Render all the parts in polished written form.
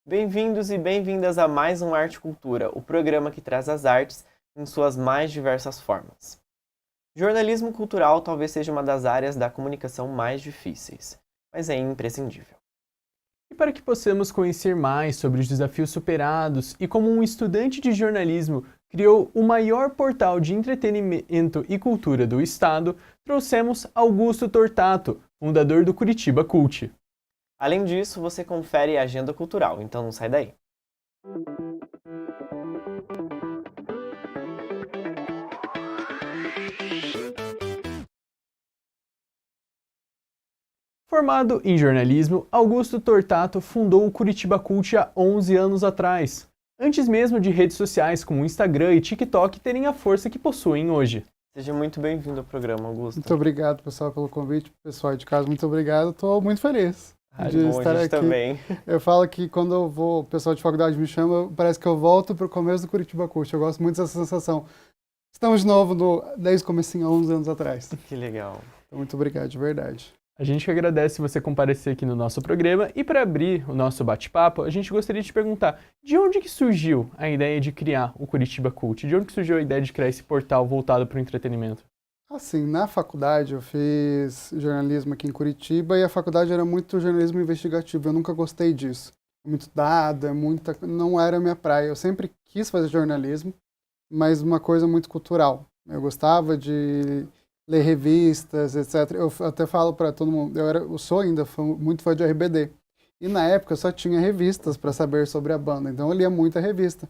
Bem-vindos e bem-vindas a mais um Arte e Cultura, o programa que traz as artes em suas mais diversas formas. Jornalismo cultural talvez seja uma das áreas da comunicação mais difíceis, mas é imprescindível. E para que possamos conhecer mais sobre os desafios superados e como um estudante de jornalismo criou o maior portal de entretenimento e cultura do estado, trouxemos Augusto Tortato, fundador do Curitiba Cult. Além disso, você confere a agenda cultural, então não sai daí. Formado em jornalismo, Augusto Tortato fundou o Curitiba Cult há 11 anos atrás, antes mesmo de redes sociais como Instagram e TikTok terem a força que possuem hoje. Seja muito bem-vindo ao programa, Augusto. Muito obrigado, pessoal, pelo convite. Pessoal de casa, muito obrigado. Estou muito feliz de Bom, estar a gente aqui. também. Eu falo que quando eu vou, o pessoal de faculdade me chama, parece que eu volto para o começo do Curitiba Cult. Eu gosto muito dessa sensação. Estamos de novo desde o comecinho, há 11 anos atrás. Que legal. Então, muito obrigado, de verdade. A gente que agradece você comparecer aqui no nosso programa e para abrir o nosso bate-papo, a gente gostaria de te perguntar de onde que surgiu a ideia de criar o Curitiba Cult? De onde que surgiu a ideia de criar esse portal voltado para o entretenimento? Assim, na faculdade eu fiz jornalismo aqui em Curitiba e a faculdade era muito jornalismo investigativo. Eu nunca gostei disso. Muito dado, não era a minha praia. Eu sempre quis fazer jornalismo, mas uma coisa muito cultural. Eu gostava de ler revistas, etc. Eu até falo para todo mundo, eu sou ainda muito fã de RBD. E na época eu só tinha revistas para saber sobre a banda, então eu lia muita revista.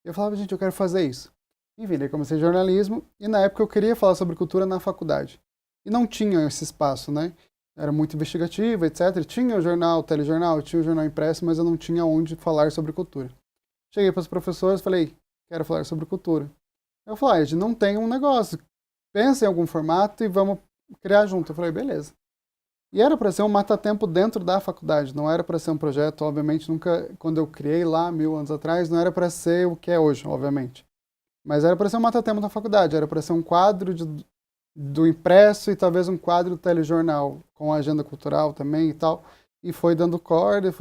Eu falava, gente, eu quero fazer isso. Enfim, daí comecei jornalismo e na época eu queria falar sobre cultura na faculdade. E não tinha esse espaço, né? Era muito investigativo, etc. Tinha o jornal, o telejornal, tinha o jornal impresso, mas eu não tinha onde falar sobre cultura. Cheguei para os professores e falei, quero falar sobre cultura. Eu falei, a gente não tem um negócio. Pensa em algum formato e vamos criar junto. Eu falei, beleza. E era para ser um mata-tempo dentro da faculdade, não era para ser um projeto, obviamente, nunca, quando eu criei lá, 1000 anos atrás, não era para ser o que é hoje, obviamente. Mas era para ser um mata-tempo da faculdade, era para ser um quadro do impresso e talvez um quadro do telejornal, com agenda cultural também e tal. E foi dando corda, e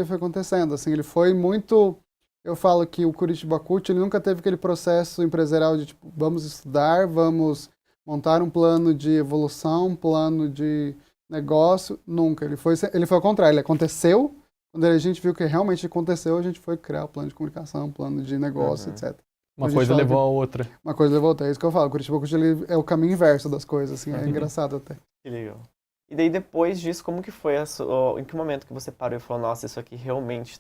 foi acontecendo. Assim, ele foi muito... Eu falo que o Curitiba Cult, ele nunca teve aquele processo empresarial de, tipo, vamos estudar, vamos montar um plano de evolução, um plano de negócio. Nunca. Ele foi ao contrário, ele aconteceu. Quando a gente viu que realmente aconteceu, a gente foi criar o plano de comunicação, plano de negócio, etc. Uma coisa levou a outra. Uma coisa levou a outra, é isso que eu falo. O Curitiba Cult ele é o caminho inverso das coisas, assim, é engraçado até. Que legal. E daí depois disso, como que foi em que momento que você parou e falou, nossa, isso aqui realmente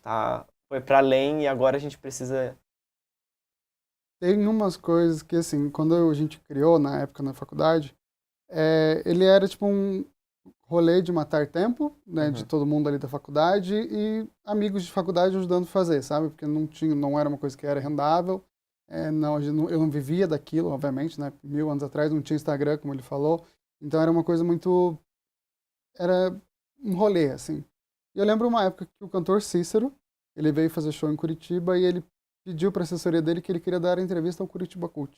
foi para além e agora a gente precisa... Tem umas coisas que, assim, quando a gente criou, na época, na faculdade, ele era tipo um rolê de matar tempo, né, de todo mundo ali da faculdade e amigos de faculdade ajudando a fazer, sabe? Porque não era uma coisa que era rendável, eu não vivia daquilo, obviamente, né? 1000 anos atrás não tinha Instagram, como ele falou, então era uma coisa muito... Era um rolê, assim. E eu lembro uma época que o cantor Cícero, ele veio fazer show em Curitiba e ele pediu para a assessoria dele que ele queria dar a entrevista ao Curitiba Cult.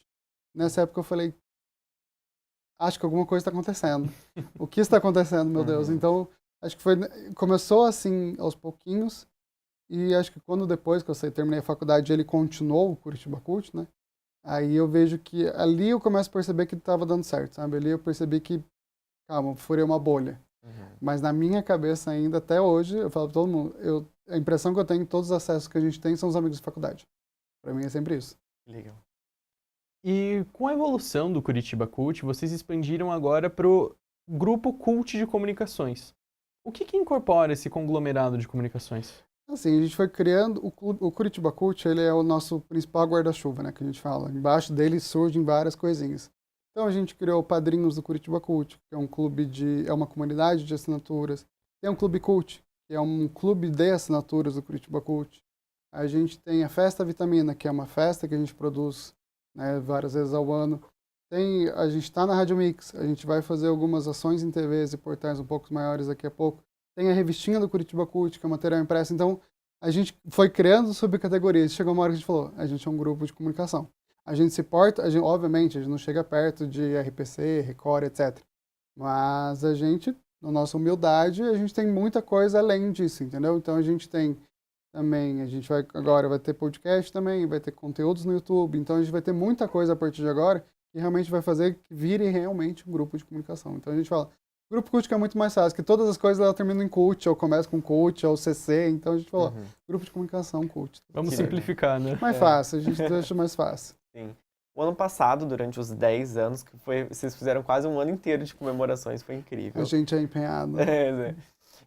Nessa época eu falei, acho que alguma coisa está acontecendo. O que está acontecendo, meu Deus? Então, acho que começou assim, aos pouquinhos, e acho que depois que eu terminei a faculdade, ele continuou o Curitiba Cult, né? Aí eu vejo que ali eu começo a perceber que estava dando certo, sabe? Ali eu percebi que, calma, furei uma bolha. Mas na minha cabeça ainda, até hoje, eu falo para todo mundo, a impressão que eu tenho, todos os acessos que a gente tem são os amigos de faculdade. Para mim é sempre isso. Legal. E com a evolução do Curitiba Cult, vocês expandiram agora para o Grupo Cult de Comunicações. O que incorpora esse conglomerado de comunicações? Assim, a gente foi criando, o Curitiba Cult, ele é o nosso principal guarda-chuva, né, que a gente fala. Embaixo dele surgem várias coisinhas. Então a gente criou o Padrinhos do Curitiba Cult, que é um é uma comunidade de assinaturas. Tem um Clube Cult, que é um clube de assinaturas do Curitiba Cult. A gente tem a Festa Vitamina, que é uma festa que a gente produz, né, várias vezes ao ano. A gente está na Rádio Mix, a gente vai fazer algumas ações em TVs e portais um pouco maiores daqui a pouco. Tem a revistinha do Curitiba Cult, que é material impresso. Então, a gente foi criando subcategorias. Chegou uma hora que a gente falou, a gente é um grupo de comunicação. A gente se porta, obviamente, a gente não chega perto de RPC, Record, etc. Mas a gente, na nossa humildade, a gente tem muita coisa além disso, entendeu? Então a gente tem também. A gente agora vai ter podcast também, vai ter conteúdos no YouTube. Então a gente vai ter muita coisa a partir de agora que realmente vai fazer que vire realmente um grupo de comunicação. Então a gente fala, grupo cult que é muito mais fácil, que todas as coisas elas terminam em cult, ou começam com cult, ou CC. Então a gente fala, grupo de comunicação cult. Vamos simplificar, né? Mais fácil, a gente deixa mais fácil. Sim. O ano passado, durante os 10 anos, vocês fizeram quase um ano inteiro de comemorações, foi incrível. A gente é empenhado.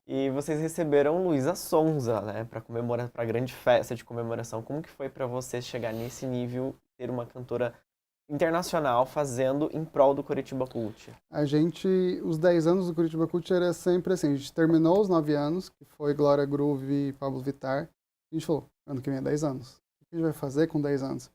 E vocês receberam Luísa Sonza, né, para comemorar, para a grande festa de comemoração. Como que foi para você chegar nesse nível, ter uma cantora internacional fazendo em prol do Curitiba Cult? Os 10 anos do Curitiba Cult era sempre assim, a gente terminou os 9 anos, que foi Glória Groove e Pablo Vittar, a gente falou, ano que vem é 10 anos. O que a gente vai fazer com 10 anos?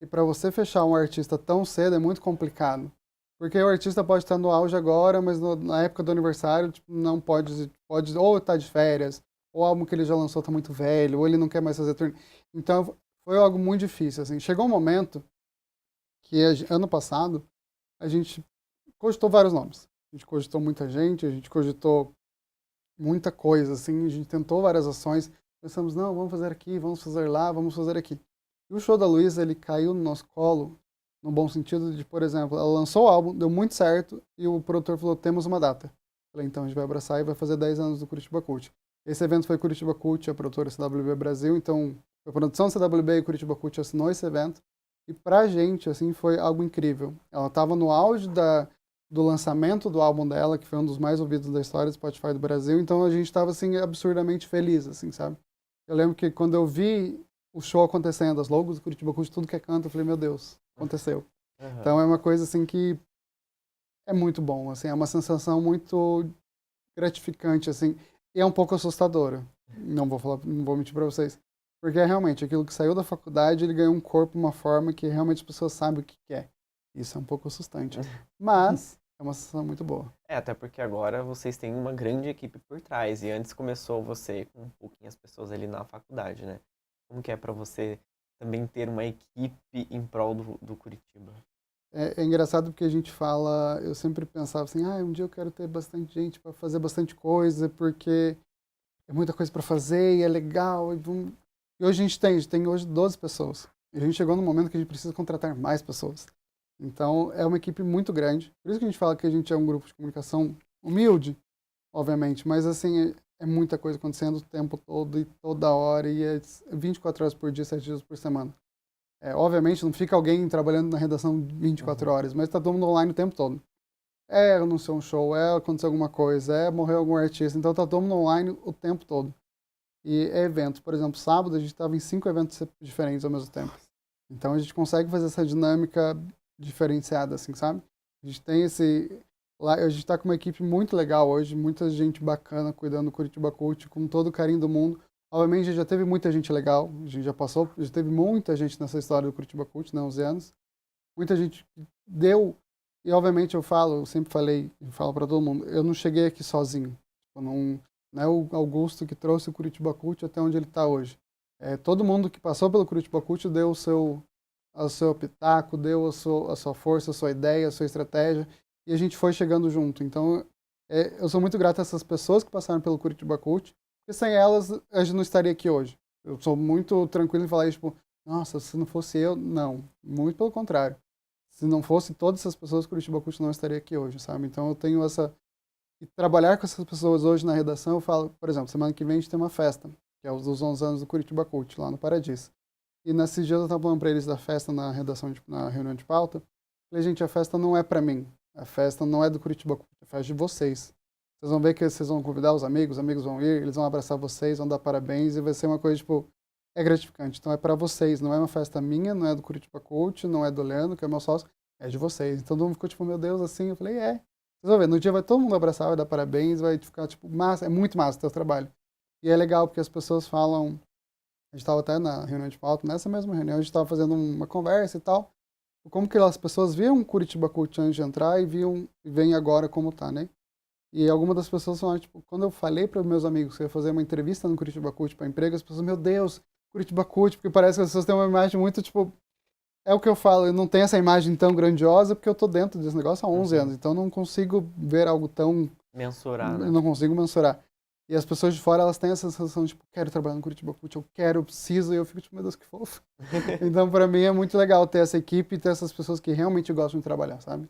E para você fechar um artista tão cedo é muito complicado. Porque o artista pode estar no auge agora, mas na época do aniversário tipo, não pode ou tá de férias, ou o álbum que ele já lançou tá muito velho, ou ele não quer mais fazer turnê. Então foi algo muito difícil. Assim. Chegou um momento que ano passado a gente cogitou vários nomes. A gente cogitou muita gente, a gente cogitou muita coisa, assim, a gente tentou várias ações. Pensamos, não, vamos fazer aqui, vamos fazer lá, vamos fazer aqui. E o show da Luísa, ele caiu no nosso colo, no bom sentido de, por exemplo, ela lançou o álbum, deu muito certo, e o produtor falou, temos uma data. Falei, então a gente vai abraçar e vai fazer 10 anos do Curitiba Cult. Esse evento foi Curitiba Cult, a produtora CWB Brasil, então a produção CWB e Curitiba Cult assinou esse evento. E pra gente, assim, foi algo incrível. Ela estava no auge do lançamento do álbum dela, que foi um dos mais ouvidos da história do Spotify do Brasil, então a gente estava, assim, absurdamente feliz, assim, sabe? Eu lembro que quando eu vi o show acontecendo, as logos do Curitiba Cult, tudo que é canto, eu falei, meu Deus, aconteceu. Então é uma coisa, assim, que é muito bom, assim, é uma sensação muito gratificante, assim, e é um pouco assustadora. Não vou mentir pra vocês. Porque é realmente aquilo que saiu da faculdade, ele ganhou um corpo, uma forma que realmente as pessoas sabem o que é. Isso é um pouco assustante. Mas é uma sensação muito boa. Até porque agora vocês têm uma grande equipe por trás. E antes começou você com um pouquinho as pessoas ali na faculdade, né? Como que é pra você também ter uma equipe em prol do Curitiba? É engraçado porque a gente fala, eu sempre pensava assim, um dia eu quero ter bastante gente para fazer bastante coisa, porque é muita coisa para fazer e é legal. E hoje a gente tem hoje 12 pessoas. E a gente chegou no momento que a gente precisa contratar mais pessoas. Então, é uma equipe muito grande. Por isso que a gente fala que a gente é um grupo de comunicação humilde, obviamente. Mas, assim, é muita coisa acontecendo o tempo todo e toda hora. E é 24 horas por dia, 7 dias por semana. Obviamente, não fica alguém trabalhando na redação 24 horas, mas está todo mundo online o tempo todo. Anunciou um show, aconteceu alguma coisa, morreu algum artista. Então, está todo mundo online o tempo todo. E evento. Por exemplo, sábado a gente estava em 5 eventos diferentes ao mesmo tempo. Então a gente consegue fazer essa dinâmica diferenciada, assim, sabe? A gente tem a gente está com uma equipe muito legal hoje, muita gente bacana cuidando do Curitiba Cult, com todo o carinho do mundo. Obviamente já teve muita gente legal, a gente já teve muita gente nessa história do Curitiba Cult, né, 11 anos. Muita gente deu, e obviamente eu sempre falo para todo mundo, eu não cheguei aqui sozinho. Não é o Augusto que trouxe o Curitiba Cult até onde ele está hoje. Todo mundo que passou pelo Curitiba Cult deu o seu pitaco, deu a sua força, a sua ideia, a sua estratégia, e a gente foi chegando junto. Então, eu sou muito grato a essas pessoas que passaram pelo Curitiba Cult, porque sem elas, a gente não estaria aqui hoje. Eu sou muito tranquilo em falar isso, tipo, nossa, se não fosse eu, não. Muito pelo contrário. Se não fosse todas essas pessoas, o Curitiba Cult não estaria aqui hoje, sabe? Então, eu tenho E trabalhar com essas pessoas hoje na redação, eu falo, por exemplo, semana que vem a gente tem uma festa, que é os dos 11 anos do Curitiba Cult, lá no Paradis. E nesses dias eu estava falando para eles da festa na redação, na reunião de pauta. Falei, gente, a festa não é para mim. A festa não é do Curitiba Cult, é a festa de vocês. Vocês vão ver que vocês vão convidar os amigos vão ir, eles vão abraçar vocês, vão dar parabéns e vai ser uma coisa, tipo, é gratificante. Então é para vocês, não é uma festa minha, não é do Curitiba Cult, não é do Leandro, que é meu sócio, é de vocês. Então todo mundo ficou tipo, meu Deus, assim. Eu falei, Vocês vão ver, no dia vai todo mundo abraçar, vai dar parabéns, vai ficar, tipo, massa, é muito massa o teu trabalho. E é legal porque as pessoas falam, a gente estava até na reunião de pauta, nessa mesma reunião a gente estava fazendo uma conversa e tal, como que as pessoas viam Curitiba Cult antes de entrar e veem agora como tá, né? E algumas das pessoas falaram, tipo, quando eu falei para os meus amigos que eu ia fazer uma entrevista no Curitiba Cult para emprego, as pessoas, meu Deus, Curitiba Cult, porque parece que as pessoas têm uma imagem muito, tipo, é o que eu falo, eu não tenho essa imagem tão grandiosa porque eu tô dentro desse negócio há 11 anos, então eu não consigo ver algo tão... Mensurar, né? Eu não consigo mensurar. E as pessoas de fora, elas têm essa sensação, tipo, quero trabalhar no Curitiba Cult, eu quero, eu preciso, e eu fico tipo, meu Deus, que fofo. Então, pra mim, é muito legal ter essa equipe e ter essas pessoas que realmente gostam de trabalhar, sabe?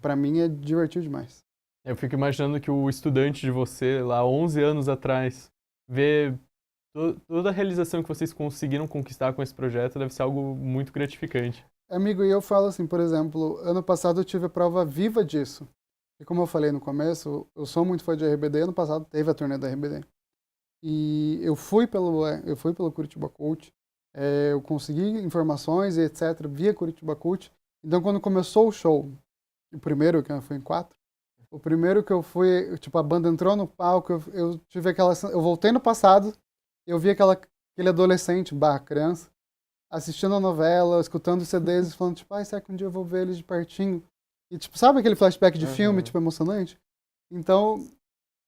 Pra mim, é divertido demais. Eu fico imaginando que o estudante de você, lá 11 anos atrás, vê toda a realização que vocês conseguiram conquistar com esse projeto deve ser algo muito gratificante. Amigo, e eu falo assim, por exemplo, ano passado eu tive a prova viva disso. E como eu falei no começo, eu sou muito fã de RBD, ano passado teve a turnê da RBD. E eu fui pelo Curitiba Cult, eu consegui informações e etc, via Curitiba Cult. Então quando começou o show, o primeiro, que foi em 4, o primeiro que eu fui, tipo, a banda entrou no palco, eu tive eu voltei no passado, eu vi aquele adolescente, criança, assistindo a novela, escutando os CDs e falando, tipo, será que um dia eu vou ver eles de pertinho? E, tipo, sabe aquele flashback de filme, tipo, emocionante? Então,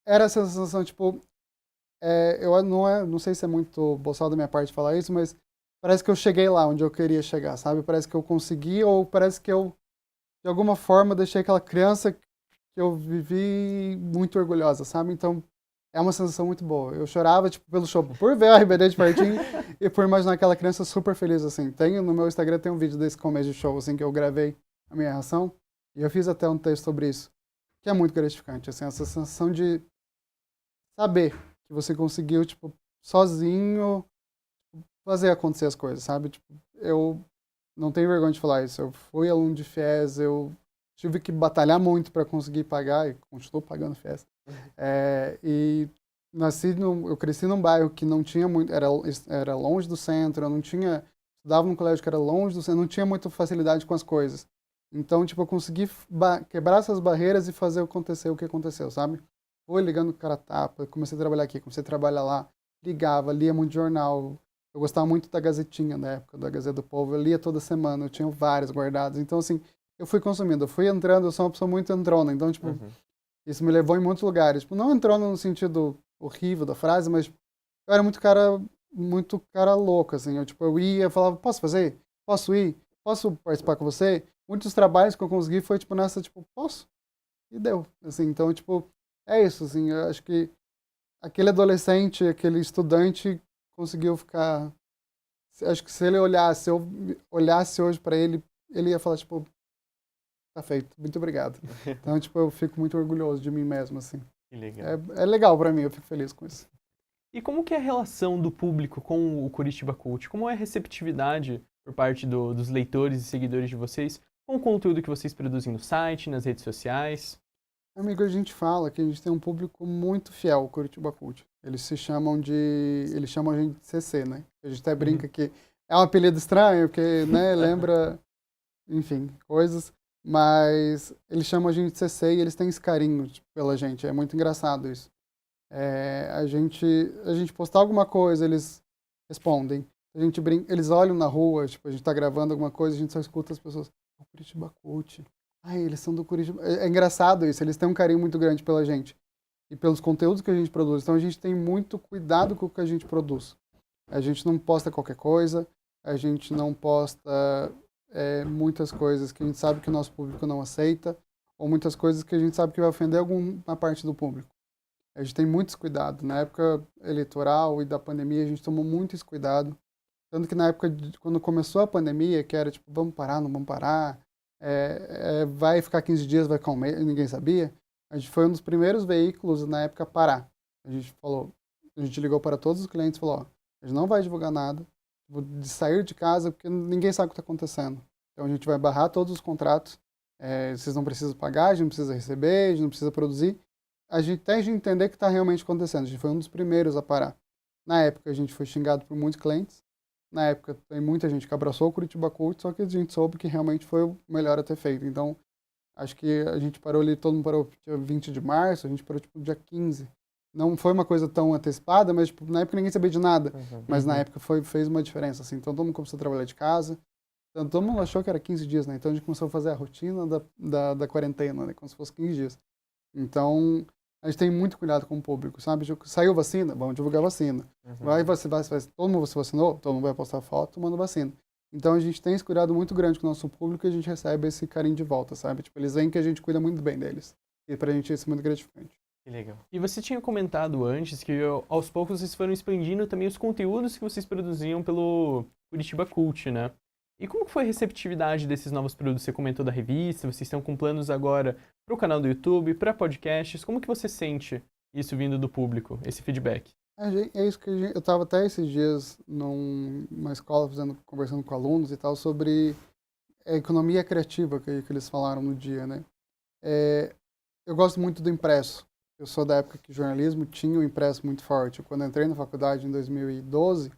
era essa sensação, tipo, eu não sei se é muito boçal da minha parte falar isso, mas parece que eu cheguei lá onde eu queria chegar, sabe? Parece que eu consegui, ou parece que eu, de alguma forma, deixei aquela criança que eu vivi muito orgulhosa, sabe? Então, é uma sensação muito boa. Eu chorava, tipo, pelo show, por ver a RBD de pertinho e por imaginar aquela criança super feliz, assim. No meu Instagram tem um vídeo desse começo de show, assim, que eu gravei a minha reação. E eu fiz até um texto sobre isso, que é muito gratificante, assim, essa sensação de saber que você conseguiu, tipo, sozinho fazer acontecer as coisas, sabe? Tipo, eu não tenho vergonha de falar isso. Eu fui aluno de FIES, eu tive que batalhar muito para conseguir pagar, e continuo pagando FIES. E eu cresci num bairro que não tinha muito, era longe do centro, eu não tinha, estudava num colégio que era longe do centro, não tinha muita facilidade com as coisas. Então, tipo, eu consegui quebrar essas barreiras e fazer acontecer o que aconteceu, sabe? Fui ligando o cara a tapa, comecei a trabalhar aqui, comecei a trabalhar lá, ligava, lia muito jornal. Eu gostava muito da Gazetinha na época, da Gazeta do Povo, eu lia toda semana, eu tinha vários guardados. Então, assim, eu fui consumindo, eu fui entrando, eu sou uma pessoa muito entrona, então, tipo, isso me levou em muitos lugares. Tipo, não entrona no sentido horrível da frase, mas eu era muito cara louco, assim. Eu ia, eu falava, posso fazer? Posso ir? Posso participar com você? Muitos trabalhos que eu consegui foi, tipo, nessa, tipo, posso? E deu, assim. Então, tipo, é isso, assim. Eu acho que aquele adolescente, aquele estudante conseguiu ficar... Acho que se ele olhasse, se eu olhasse hoje pra ele, ele ia falar, tipo, tá feito, muito obrigado. Então, tipo, eu fico muito orgulhoso de mim mesmo, assim. Que legal. É legal pra mim, eu fico feliz com isso. E como que é a relação do público com o Curitiba Cult? Como é a receptividade por parte dos leitores e seguidores de vocês com o conteúdo que vocês produzem no site, nas redes sociais? Amigo, a gente fala que a gente tem um público muito fiel ao Curitiba Cult. Eles chamam a gente de CC, né? A gente até brinca que é um apelido estranho, porque, né, lembra, enfim, coisas. Mas eles chamam a gente de CC e eles têm esse carinho, tipo, pela gente. É muito engraçado isso. A gente postar alguma coisa, eles respondem. Eles olham na rua, tipo, a gente tá gravando alguma coisa, a gente só escuta as pessoas. O Curitiba Cult. Ai, eles são do Curitiba. É engraçado isso, eles têm um carinho muito grande pela gente. E pelos conteúdos que a gente produz. Então a gente tem muito cuidado com o que a gente produz. A gente não posta qualquer coisa, a gente não posta muitas coisas que a gente sabe que o nosso público não aceita, ou muitas coisas que a gente sabe que vai ofender alguma parte do público. A gente tem muito esse cuidado. Na época eleitoral e da pandemia, a gente tomou muito esse cuidado. Tanto que na época, quando começou a pandemia, que era tipo, vamos parar, não vamos parar, vai ficar 15 dias, vai ficar um mês, ninguém sabia. A gente foi um dos primeiros veículos na época a parar. A gente ligou para todos os clientes e falou, ó, a gente não vai divulgar nada, de sair de casa, porque ninguém sabe o que está acontecendo. Então a gente vai barrar todos os contratos, vocês não precisam pagar, a gente não precisa receber, a gente não precisa produzir. Até a gente entender o que está realmente acontecendo. A gente foi um dos primeiros a parar. Na época a gente foi xingado por muitos clientes. Na época tem muita gente que abraçou o Curitiba Cult, só que a gente soube que realmente foi o melhor a ter feito. Então, acho que a gente parou ali, todo mundo parou dia 20 de março, a gente parou tipo dia 15. Não foi uma coisa tão antecipada, mas tipo, na época ninguém sabia de nada. Mas na época fez uma diferença, assim. Então todo mundo começou a trabalhar de casa. Então todo mundo achou que era 15 dias, né? Então a gente começou a fazer a rotina da quarentena, né? Como se fosse 15 dias. Então a gente tem muito cuidado com o público, sabe? Saiu vacina? Vamos divulgar vacina. Todo mundo se vacinou? Todo mundo vai postar foto tomando vacina. Então a gente tem esse cuidado muito grande com o nosso público e a gente recebe esse carinho de volta, sabe? Tipo, eles veem que a gente cuida muito bem deles. E pra gente isso é muito gratificante. Que legal. E você tinha comentado antes que aos poucos vocês foram expandindo também os conteúdos que vocês produziam pelo Curitiba Cult, né? E como que foi a receptividade desses novos produtos? Você comentou da revista, vocês estão com planos agora para o canal do YouTube, para podcasts. Como que você sente isso vindo do público, esse feedback? É isso que eu estava até esses dias numa escola conversando com alunos e tal sobre a economia criativa que eles falaram no dia, né? Eu gosto muito do impresso. Eu sou da época que o jornalismo tinha o impresso muito forte. Quando eu entrei na faculdade em 2012,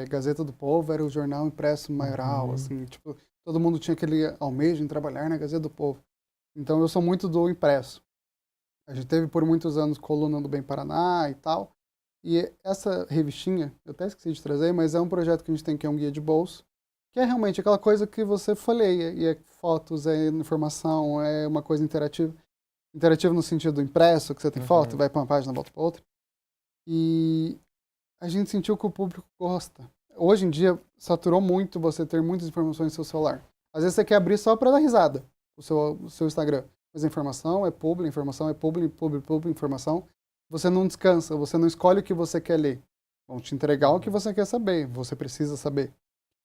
Gazeta do Povo era o jornal impresso maioral, assim, tipo, todo mundo tinha aquele almejo em trabalhar na Gazeta do Povo. Então eu sou muito do impresso. A gente teve por muitos anos coluna do Bem Paraná e tal. E essa revistinha, eu até esqueci de trazer, mas é um projeto que a gente tem que é um guia de bolso, que é realmente aquela coisa que você folheia, e é fotos, é informação, é uma coisa interativa. Interativo no sentido do impresso, que você tem foto, vai para uma página, volta para outra. E a gente sentiu que o público gosta. Hoje em dia, saturou muito você ter muitas informações no seu celular. Às vezes você quer abrir só para dar risada, o seu Instagram. Mas a informação é pública, informação. Você não descansa, você não escolhe o que você quer ler. Vão te entregar o que você quer saber, você precisa saber.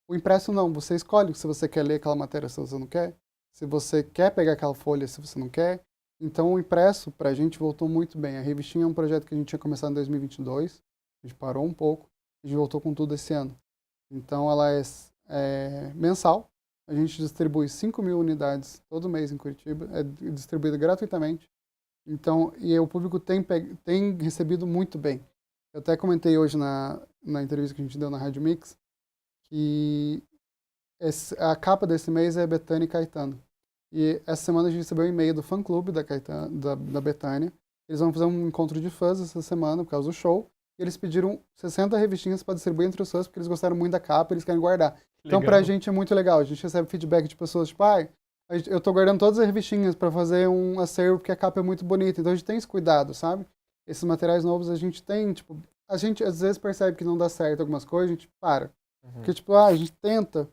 O impresso não, você escolhe se você quer ler aquela matéria, se você não quer. Se você quer pegar aquela folha, se você não quer. Então o impresso, pra gente, voltou muito bem. A revistinha é um projeto que a gente tinha começado em 2022, a gente parou um pouco, a gente voltou com tudo esse ano. Então ela é mensal, a gente distribui 5.000 unidades todo mês em Curitiba, é distribuída gratuitamente. Então, e o público tem recebido muito bem. Eu até comentei hoje na entrevista que a gente deu na Rádio Mix, que a capa desse mês é Bethânia e Caetano. E essa semana a gente recebeu um e-mail do fã-clube da Bethânia. Eles vão fazer um encontro de fãs essa semana, por causa do show. E eles pediram 60 revistinhas para distribuir entre os fãs, porque eles gostaram muito da capa e eles querem guardar. Então, pra gente é muito legal. A gente recebe feedback de pessoas tipo, eu tô guardando todas as revistinhas para fazer um acervo, porque a capa é muito bonita. Então a gente tem esse cuidado, sabe? Esses materiais novos a gente tem, tipo, a gente às vezes percebe que não dá certo algumas coisas, a gente para. Porque, tipo, a gente tenta.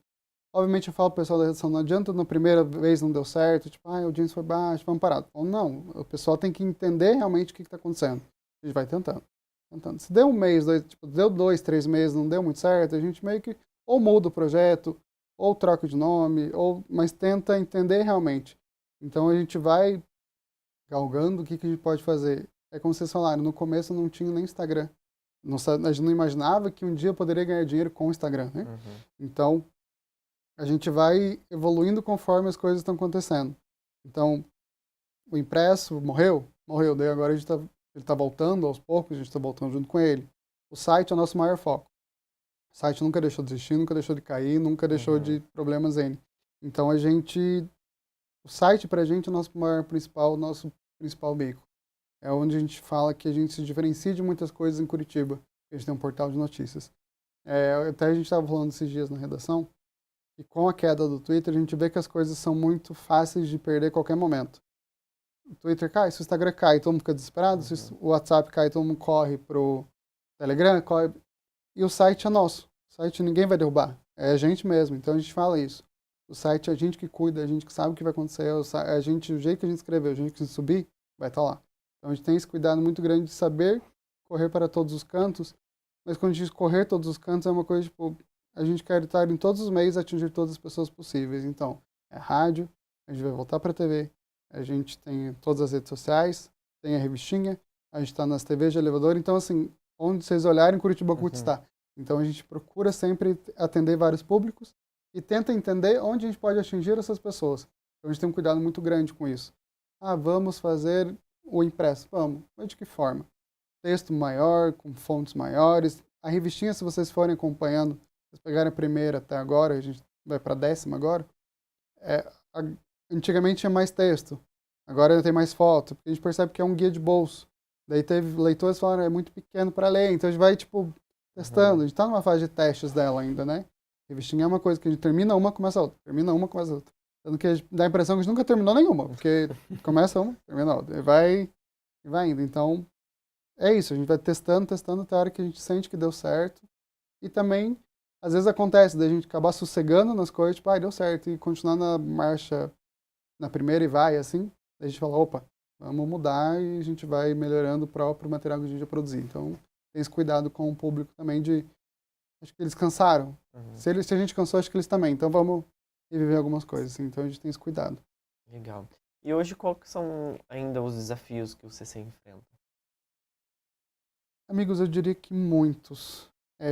Obviamente eu falo pro pessoal da redação, não adianta na primeira vez não deu certo, tipo, a audiência foi baixa, vamos parar. Ou não, o pessoal tem que entender realmente o que está acontecendo. A gente vai tentando. Se deu um mês, deu 2, 3 meses, não deu muito certo, a gente meio que ou muda o projeto, ou troca de nome, mas tenta entender realmente. Então a gente vai galgando o que a gente pode fazer. É como vocês falaram, no começo não tinha nem Instagram. A gente não imaginava que um dia eu poderia ganhar dinheiro com o Instagram, né? Então, a gente vai evoluindo conforme as coisas estão acontecendo. Então, o impresso morreu, daí agora ele está voltando aos poucos, a gente está voltando junto com ele. O site é o nosso maior foco. O site nunca deixou de existir, nunca deixou de cair, nunca deixou de problemas N. Então, o site pra gente é o nosso principal veículo. É onde a gente fala que a gente se diferencia de muitas coisas em Curitiba. A gente tem um portal de notícias. Até a gente estava falando esses dias na redação, e com a queda do Twitter, a gente vê que as coisas são muito fáceis de perder a qualquer momento. O Twitter cai, se o Instagram cai, todo mundo fica desesperado, se o WhatsApp cai, todo mundo corre pro Telegram, corre. E o site é nosso. O site ninguém vai derrubar. É a gente mesmo. Então a gente fala isso. O site é a gente que cuida, a gente que sabe o que vai acontecer, o jeito que a gente escreveu, o jeito que a gente subir, vai estar lá. Então a gente tem esse cuidado muito grande de saber correr para todos os cantos, mas quando a gente diz correr todos os cantos é uma coisa tipo, a gente quer estar em todos os meios atingir todas as pessoas possíveis. Então, é rádio, a gente vai voltar para a TV, a gente tem todas as redes sociais, tem a revistinha, a gente está nas TVs de elevador. Então, assim, onde vocês olharem, Curitiba Cult está. Então, a gente procura sempre atender vários públicos e tenta entender onde a gente pode atingir essas pessoas. Então, a gente tem um cuidado muito grande com isso. Vamos fazer o impresso. Vamos. Mas de que forma? Texto maior, com fontes maiores. A revistinha, se vocês forem acompanhando, vocês pegarem a primeira até agora, a gente vai para a 10ª agora, antigamente tinha mais texto, agora tem mais foto, porque a gente percebe que é um guia de bolso. Daí teve leitores que falaram, é muito pequeno para ler, então a gente vai, tipo, testando. A gente está numa fase de testes dela ainda, né? A revistinha é uma coisa que a gente termina uma, começa a outra, termina uma, começa a outra. Tanto que dá a impressão que a gente nunca terminou nenhuma, porque começa uma, termina a outra, e vai indo. Então, é isso, a gente vai testando até a hora que a gente sente que deu certo. E também, às vezes acontece da gente acabar sossegando nas coisas, tipo, deu certo, e continuar na marcha na primeira e vai, assim. Daí a gente fala, opa, Vamos mudar e a gente vai melhorando o próprio material que a gente vai produzir. Então, tem esse cuidado com o público também de... Acho que eles cansaram. Se a gente cansou, acho que eles também. Então, vamos reviver algumas coisas. Assim. Então, a gente tem esse cuidado. Legal. E hoje, qual que são ainda os desafios que o CC enfrenta? Amigos, eu diria que muitos.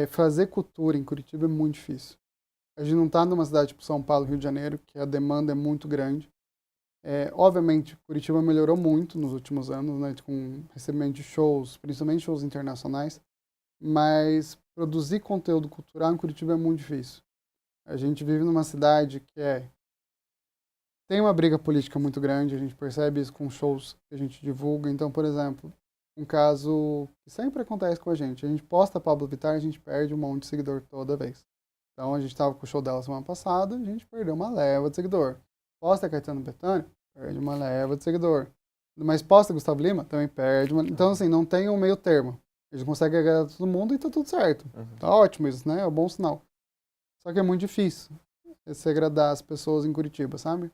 Fazer cultura em Curitiba é muito difícil. A gente não está numa cidade tipo São Paulo, Rio de Janeiro, que a demanda é muito grande. Obviamente, Curitiba melhorou muito nos últimos anos, né, com recebimento de shows, principalmente shows internacionais, mas produzir conteúdo cultural em Curitiba é muito difícil. A gente vive numa cidade que tem uma briga política muito grande, a gente percebe isso com shows que a gente divulga. Então, por exemplo, um caso que sempre acontece com a gente posta Pablo Vittar, a gente perde um monte de seguidor toda vez. Então, a gente estava com o show dela semana passada, a gente perdeu uma leva de seguidor. Posta Caetano Bethânia, perde uma leva de seguidor. Mas posta Gustavo Lima, também perde uma... Então, assim, não tem um meio termo. A gente consegue agradar todo mundo e tá tudo certo. Tá ótimo isso, né? É um bom sinal. Só que é muito difícil se agradar as pessoas em Curitiba, sabe?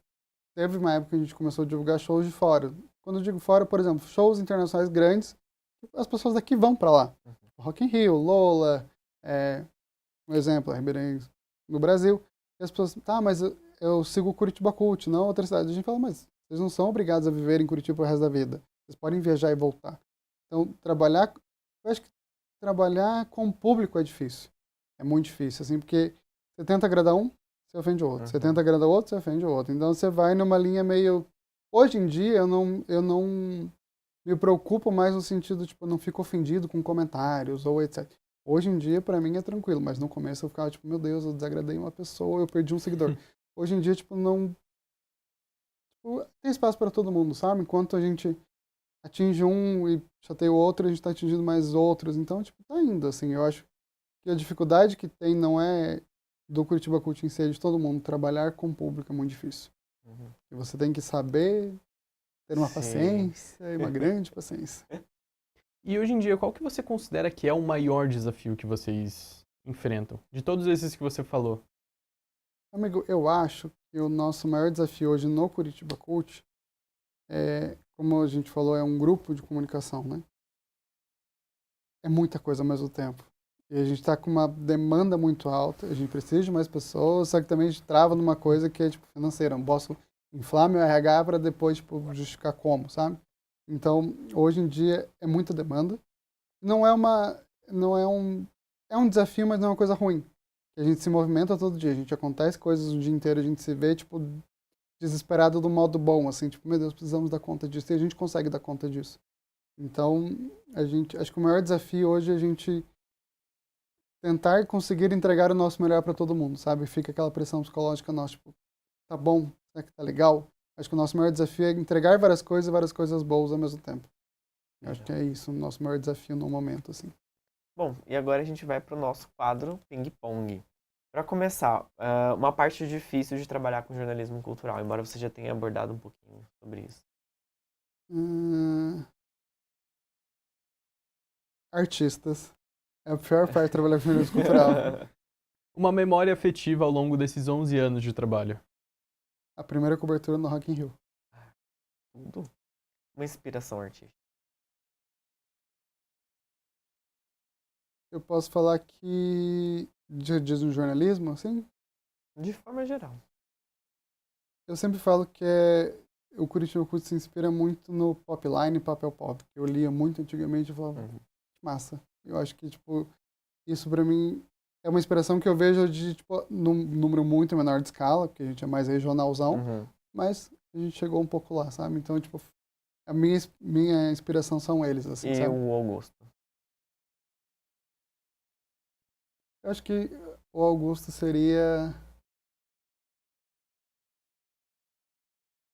Teve uma época que a gente começou a divulgar shows de fora. Quando eu digo fora, por exemplo, shows internacionais grandes, as pessoas daqui vão para lá. Rock in Rio, Lola, um exemplo, Ribeirense, no Brasil. E as pessoas, tá, mas eu sigo o Curitiba Cult, não outra cidade. A gente fala, mas vocês não são obrigados a viver em Curitiba o resto da vida. Vocês podem viajar e voltar. Então, eu acho que trabalhar com o público é difícil. É muito difícil, assim, porque você tenta agradar um, você ofende o outro. Você tenta agradar o outro, você ofende o outro. Então, você vai numa linha meio... Hoje em dia, eu não me preocupo mais no sentido, tipo, eu não fico ofendido com comentários ou etc. Hoje em dia, pra mim, é tranquilo, mas no começo eu ficava, tipo, meu Deus, eu desagradei uma pessoa, eu perdi um seguidor. Hoje em dia, tipo, não... Tipo, tem espaço pra todo mundo, sabe? Enquanto a gente atinge um e chateia o outro, a gente tá atingindo mais outros. Então, tipo, tá indo, assim. Eu acho que a dificuldade que tem não é do Curitiba Cult em si, é de todo mundo. Trabalhar com o público é muito difícil. E você tem que saber ter uma paciência e uma grande paciência. E hoje em dia, qual que você considera que é o maior desafio que vocês enfrentam? De todos esses que você falou. Amigo, eu acho que o nosso maior desafio hoje no Curitiba Cult como a gente falou, é um grupo de comunicação, né? É muita coisa ao mesmo tempo. E a gente está com uma demanda muito alta, a gente precisa de mais pessoas, só que também a gente trava numa coisa que é, tipo, financeira. Não posso inflar meu RH para depois, tipo, justificar como, sabe? Então, hoje em dia, é muita demanda. É um desafio, mas não é uma coisa ruim. A gente se movimenta todo dia, a gente acontece coisas o dia inteiro, a gente se vê, tipo, desesperado do modo bom, assim, tipo, meu Deus, precisamos dar conta disso, e a gente consegue dar conta disso. Então, acho que o maior desafio hoje é a gente tentar conseguir entregar o nosso melhor para todo mundo, sabe? Fica aquela pressão psicológica nossa, tipo, tá bom, será que tá legal? Acho que o nosso maior desafio é entregar várias coisas boas ao mesmo tempo. Acho que é isso, o nosso maior desafio no momento, assim. Bom, e agora a gente vai para o nosso quadro Ping Pong. Para começar, uma parte difícil de trabalhar com jornalismo cultural, embora você já tenha abordado um pouquinho sobre isso. Artistas. É a pior parte de trabalhar com jornalismo cultural. Uma memória afetiva ao longo desses 11 anos de trabalho. A primeira cobertura no Rock in Rio. Tudo. Uma inspiração artística. Eu posso falar que diz no jornalismo, assim? De forma geral. Eu sempre falo que o Curitiba Cult se inspira muito no Popline e Papel Pop. Eu lia muito antigamente e falava, que massa. Eu acho que, tipo, isso pra mim é uma inspiração que eu vejo de, tipo, num número muito menor de escala, porque a gente é mais regionalzão, mas a gente chegou um pouco lá, sabe? Então, tipo, a minha inspiração são eles, assim, E sabe? o Augusto? Eu acho que o Augusto seria...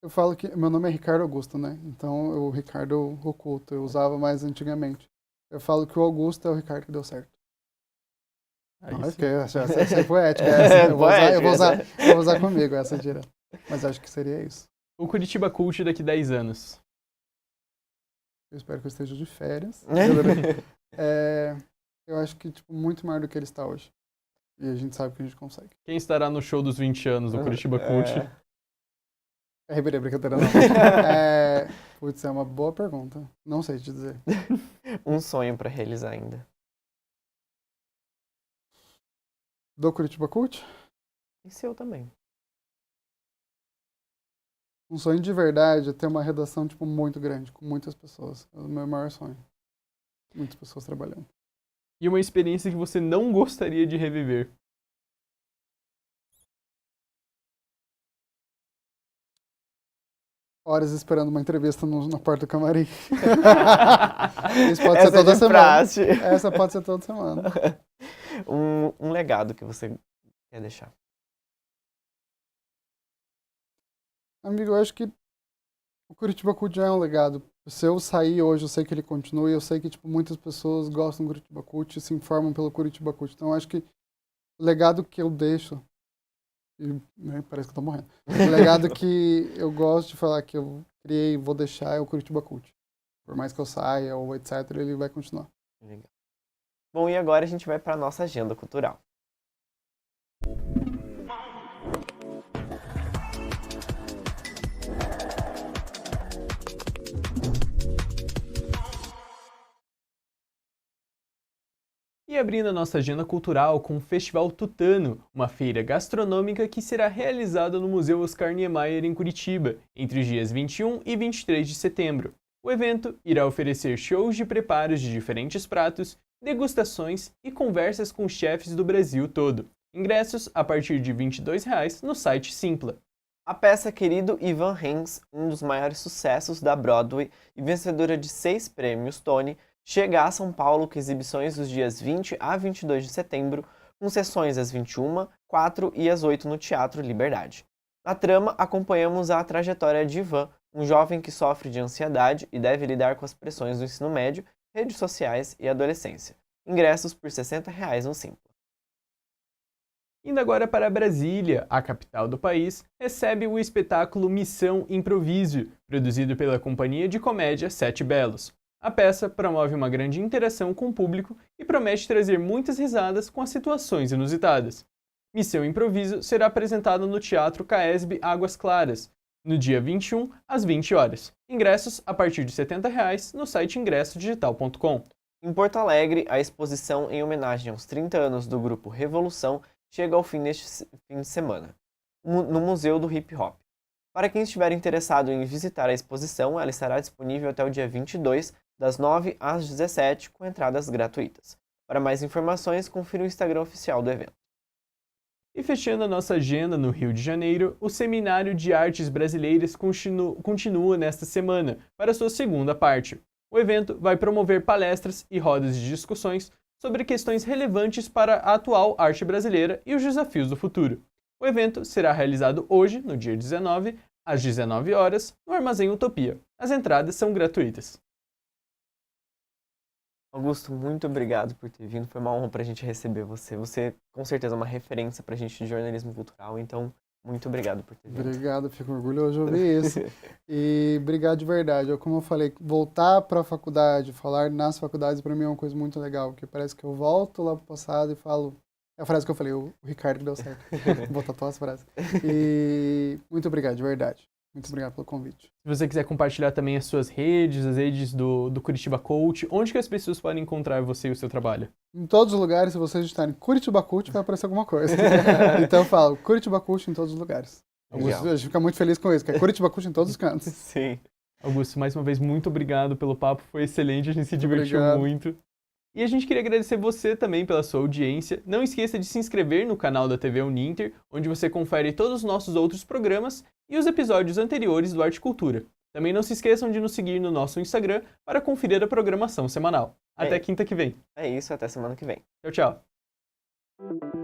Eu falo que meu nome é Ricardo Augusto, né? Então, o Ricardo oculto, eu usava mais antigamente. Eu falo que o Augusto é o Ricardo que deu certo. Essa é poética. Eu vou usar comigo essa direto. Mas acho que seria isso. O Curitiba Cult daqui 10 anos. Eu espero que eu esteja de férias. Eu acho que, tipo, muito maior do que ele está hoje. E a gente sabe que a gente consegue. Quem estará no show dos 20 anos do Curitiba Cult? Brincadeira não. Putz, é uma boa pergunta. Não sei te dizer. Um sonho para realizar ainda. Do Curitiba Cult? E seu também. Um sonho de verdade é ter uma redação, tipo, muito grande, com muitas pessoas. É o meu maior sonho. Muitas pessoas trabalhando. E uma experiência que você não gostaria de reviver. Horas esperando uma entrevista na porta do camarim. Isso pode Essa ser toda de semana. praxe. Essa pode ser toda semana. Um legado que você quer deixar. Amigo, eu acho que o Curitiba Cult já é um legado. Se eu sair hoje, eu sei que ele continua e eu sei que tipo, muitas pessoas gostam do Curitiba Cult e se informam pelo Curitiba Cult. Então, eu acho que o legado que eu deixo, né, parece que eu tô morrendo, o legado que eu gosto de falar que eu criei e vou deixar é o Curitiba Cult. Por mais que eu saia ou etc, ele vai continuar. Legal. Bom, e agora a gente vai para a nossa agenda cultural. E abrindo a nossa agenda cultural com o Festival Tutano, uma feira gastronômica que será realizada no Museu Oscar Niemeyer em Curitiba, entre os dias 21 e 23 de setembro. O evento irá oferecer shows de preparos de diferentes pratos, degustações e conversas com chefes do Brasil todo. Ingressos a partir de R$ 22,00 no site Simpla. A peça Querido Ivan Reis, um dos maiores sucessos da Broadway e vencedora de 6 prêmios Tony, chega a São Paulo com exibições dos dias 20 a 22 de setembro, com sessões às 21, 4 e às 8 no Teatro Liberdade. Na trama, acompanhamos a trajetória de Ivan, um jovem que sofre de ansiedade e deve lidar com as pressões do ensino médio, redes sociais e adolescência. Ingressos por R$ 60,00 no Simpla. Indo agora para Brasília, a capital do país, recebe o espetáculo Missão Improviso, produzido pela companhia de comédia Sete Belos. A peça promove uma grande interação com o público e promete trazer muitas risadas com as situações inusitadas. Missão Improviso será apresentada no Teatro CAESB Águas Claras, no dia 21, às 20 horas. Ingressos a partir de R$ 70,00 no site ingressodigital.com. Em Porto Alegre, a exposição em homenagem aos 30 anos do grupo Revolução chega ao fim neste fim de semana, no Museu do Hip Hop. Para quem estiver interessado em visitar a exposição, ela estará disponível até o dia 22, das 9 às 17, com entradas gratuitas. Para mais informações, confira o Instagram oficial do evento. E fechando a nossa agenda no Rio de Janeiro, o Seminário de Artes Brasileiras continua nesta semana, para sua segunda parte. O evento vai promover palestras e rodas de discussões sobre questões relevantes para a atual arte brasileira e os desafios do futuro. O evento será realizado hoje, no dia 19, às 19 horas, no Armazém Utopia. As entradas são gratuitas. Augusto, muito obrigado por ter vindo. Foi uma honra para a gente receber você. Você, com certeza, é uma referência para a gente de jornalismo cultural. Então, muito obrigado por ter vindo. Obrigado, fico orgulhoso de ouvir isso. E obrigado de verdade. Como eu falei, voltar para a faculdade, falar nas faculdades, para mim é uma coisa muito legal, porque parece que eu volto lá para o passado e falo... É a frase que eu falei, o Ricardo que deu certo. Vou tatuar as frases. E muito obrigado, de verdade. Muito obrigado pelo convite. Se você quiser compartilhar também as suas redes, as redes do Curitiba Cult, onde que as pessoas podem encontrar você e o seu trabalho? Em todos os lugares, se vocês digitarem Curitiba Cult, vai aparecer alguma coisa. Então eu falo Curitiba Cult em todos os lugares. Augusto, a gente fica muito feliz com isso, que é Curitiba Cult em todos os cantos. Sim. Augusto, mais uma vez, muito obrigado pelo papo, foi excelente, a gente se divertiu muito. E a gente queria agradecer você também pela sua audiência. Não esqueça de se inscrever no canal da TV Uninter, onde você confere todos os nossos outros programas e os episódios anteriores do Arte Cultura. Também não se esqueçam de nos seguir no nosso Instagram para conferir a programação semanal. Até quinta que vem. É isso, até semana que vem. Tchau, tchau.